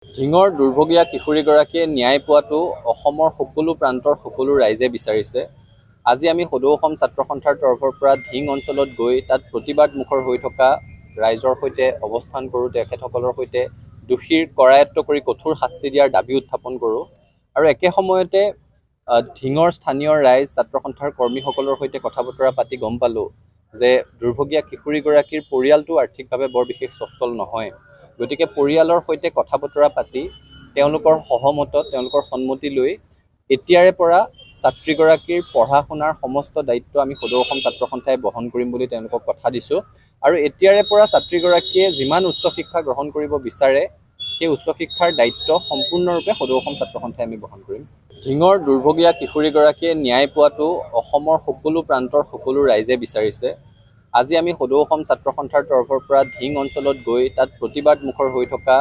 ঢিঙৰ দুৰ্ভগীয়া কিশোৰীগৰাকীয়ে ন্যায় পোৱাটো অসমৰ সকলো প্ৰান্তৰ সকলো ৰাইজে বিচাৰিছে। আজি আমি সদৌ অসম ছাত্ৰ সন্থাৰ তৰফৰ পৰা ঢিং অঞ্চলত গৈ তাত প্ৰতিবাদ মুখৰ হৈ থকা ৰাইজৰ সৈতে অৱস্থান কৰোঁ, তেখেতসকলৰ সৈতে দোষীৰ কৰায়ত্ব কৰি কঠোৰ শাস্তি দিয়াৰ দাবী উত্থাপন কৰোঁ। আৰু একে সময়তে ঢিঙৰ স্থানীয় ৰাইজ ছাত্ৰ সন্থাৰ কৰ্মীসকলৰ সৈতে কথা বতৰা পাতি গম পালোঁ যে দুৰ্ভগীয়া কিশোৰীগৰাকীৰ পৰিয়ালটো আৰ্থিকভাৱে বৰ বিশেষ সচ্ছল নহয়। গতিকে পৰিয়ালৰ সৈতে কথা বতৰা পাতি তেওঁলোকৰ সহমতত, তেওঁলোকৰ সন্মতি লৈ এতিয়াৰে পৰা ছাত্ৰীগৰাকীৰ পঢ়া শুনাৰ সমস্ত দায়িত্ব আমি সদৌ অসম ছাত্ৰ সন্থাই বহন কৰিম বুলি তেওঁলোকক কথা দিছোঁ। আৰু এতিয়াৰে পৰা ছাত্ৰীগৰাকীয়ে যিমান উচ্চ শিক্ষা গ্ৰহণ কৰিব বিচাৰে সেই উচ্চ শিক্ষাৰ দায়িত্ব সম্পূৰ্ণৰূপে সদৌ অসম ছাত্ৰ সন্থাই আমি বহন কৰিম। ঢিঙৰ দুৰ্ভগীয়া কিশোৰীগৰাকীয়ে ন্যায় পোৱাটো অসমৰ সকলো প্ৰান্তৰ সকলো ৰাইজে বিচাৰিছে। আজি আমি সদৌ অসম ছাত্ৰ সন্থাৰ তৰফৰ পৰা ঢিং অঞ্চলত গৈ তাত প্ৰতিবাদ মুখৰ হৈ থকা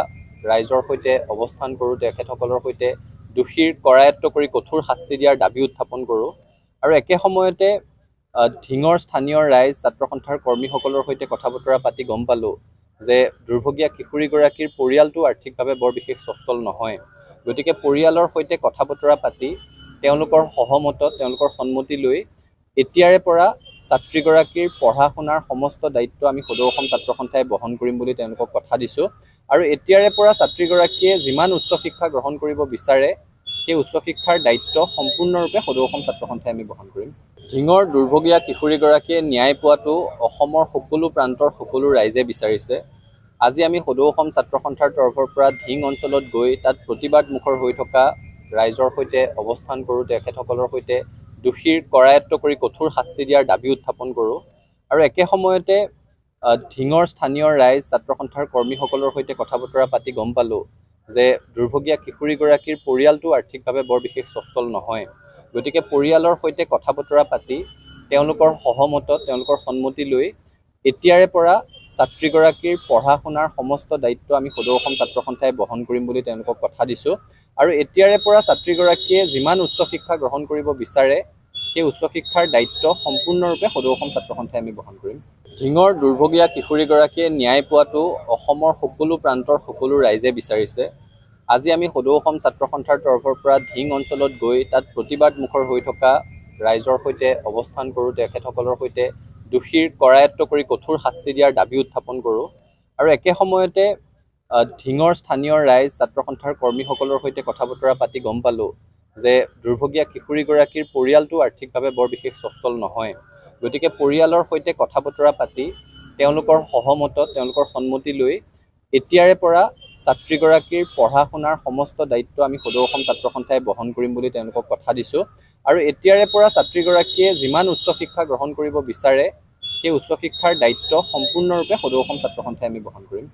ৰাইজৰ সৈতে অৱস্থান কৰোঁ, তেখেতসকলৰ সৈতে দোষীৰ কৰায়ত্ব কৰি কঠোৰ শাস্তি দিয়াৰ দাবী উত্থাপন কৰোঁ। আৰু একে সময়তে ঢিঙৰ স্থানীয় ৰাইজ ছাত্ৰ সন্থাৰ কৰ্মীসকলৰ সৈতে কথা বতৰা পাতি গম পালোঁ যে দুৰ্ভগীয়া কিশোৰীগৰাকীৰ পৰিয়ালটো আৰ্থিকভাৱে বৰ বিশেষ সচ্ছল নহয়। গতিকে পৰিয়ালৰ সৈতে কথা বতৰা পাতি তেওঁলোকৰ সহমতত, তেওঁলোকৰ সন্মতি লৈ এতিয়াৰে পৰা ছাত্ৰীগৰাকীৰ পঢ়া শুনাৰ সমস্ত দায়িত্ব আমি সদৌ অসম ছাত্ৰ সন্থাই বহন কৰিম বুলি তেওঁলোকক কথা দিছোঁ। আৰু এতিয়াৰে পৰা ছাত্ৰীগৰাকীয়ে যিমান উচ্চ শিক্ষা গ্ৰহণ কৰিব বিচাৰে সেই উচ্চ শিক্ষাৰ দায়িত্ব সম্পূৰ্ণৰূপে সদৌ অসম ছাত্ৰ সন্থাই আমি বহন কৰিম। ঢিঙৰ দুৰ্ভগীয়া কিশোৰীগৰাকীয়ে ন্যায় পোৱাটো অসমৰ সকলো প্ৰান্তৰ সকলো ৰাইজে বিচাৰিছে। আজি আমি সদৌ অসম ছাত্ৰ সন্থাৰ তৰফৰ পৰা ঢিং অঞ্চলত গৈ তাত প্ৰতিবাদ মুখৰ হৈ থকা ৰাইজৰ সৈতে অৱস্থান কৰোঁ, তেখেতসকলৰ সৈতে দোষীৰ কৰায়ত্ব কৰি কঠোৰ শাস্তি দিয়াৰ দাবী উত্থাপন কৰোঁ। আৰু একে সময়তে ঢিঙৰ স্থানীয় ৰাইজ ছাত্ৰ সন্থাৰ কৰ্মীসকলৰ সৈতে কথা বতৰা পাতি গম পালোঁ যে দুৰ্ভগীয়া কিশোৰীগৰাকীৰ পৰিয়ালটো আৰ্থিকভাৱে বৰ বিশেষ সচ্ছল নহয়। গতিকে পৰিয়ালৰ সৈতে কথা বতৰা পাতি তেওঁলোকৰ সহমতত, তেওঁলোকৰ সন্মতি লৈ এতিয়াৰে পৰা ছাত্ৰীগৰাকীৰ পঢ়া শুনাৰ সমস্ত দায়িত্ব আমি সদৌ অসম ছাত্ৰ সন্থাই বহন কৰিম বুলি তেওঁলোকক কথা দিছোঁ। আৰু এতিয়াৰে পৰা ছাত্ৰীগৰাকীয়ে যিমান উচ্চ শিক্ষা গ্ৰহণ কৰিব বিচাৰে সেই উচ্চ শিক্ষাৰ দায়িত্ব সম্পূৰ্ণৰূপে সদৌ অসম ছাত্ৰ সন্থাই আমি বহন কৰিম। ঢিঙৰ দুৰ্ভগীয়া কিশোৰীগৰাকীয়ে ন্যায় পোৱাটো অসমৰ সকলো প্ৰান্তৰ সকলো ৰাইজে বিচাৰিছে। আজি আমি সদৌ অসম ছাত্ৰ সন্থাৰ তৰফৰ পৰা ঢিং অঞ্চলত গৈ তাত প্ৰতিবাদ মুখৰ হৈ থকা ৰাইজৰ সৈতে অৱস্থান কৰোঁ, তেখেতসকলৰ সৈতে দোষীৰ কৰায়ত্ব কৰি কঠোৰ শাস্তি দিয়াৰ দাবী উত্থাপন কৰোঁ। আৰু একে সময়তে ঢিঙৰ স্থানীয় ৰাইজ ছাত্ৰ সন্থাৰ কৰ্মীসকলৰ সৈতে কথা বতৰা পাতি গম পালোঁ যে দুৰ্ভগীয়া কিশোৰীগৰাকীৰ পৰিয়ালটো আৰ্থিকভাৱে বৰ বিশেষ সচ্ছল নহয়। গতিকে পৰিয়ালৰ সৈতে কথা বতৰা পাতি তেওঁলোকৰ সহমতত, তেওঁলোকৰ সন্মতি লৈ এতিয়াৰে পৰা ছাত্ৰীগৰাকীৰ পঢ়া শুনাৰ সমস্ত দায়িত্ব আমি সদৌ অসম ছাত্ৰ সন্থাই বহন কৰিম বুলি তেওঁলোকক কথা দিছোঁ। আৰু এতিয়াৰে পৰা ছাত্ৰীগৰাকীয়ে যিমান উচ্চ শিক্ষা গ্ৰহণ কৰিব বিচাৰে সেই উচ্চ শিক্ষাৰ দায়িত্ব সম্পূৰ্ণৰূপে সদৌ অসম ছাত্ৰ সন্থাই আমি বহন কৰিম।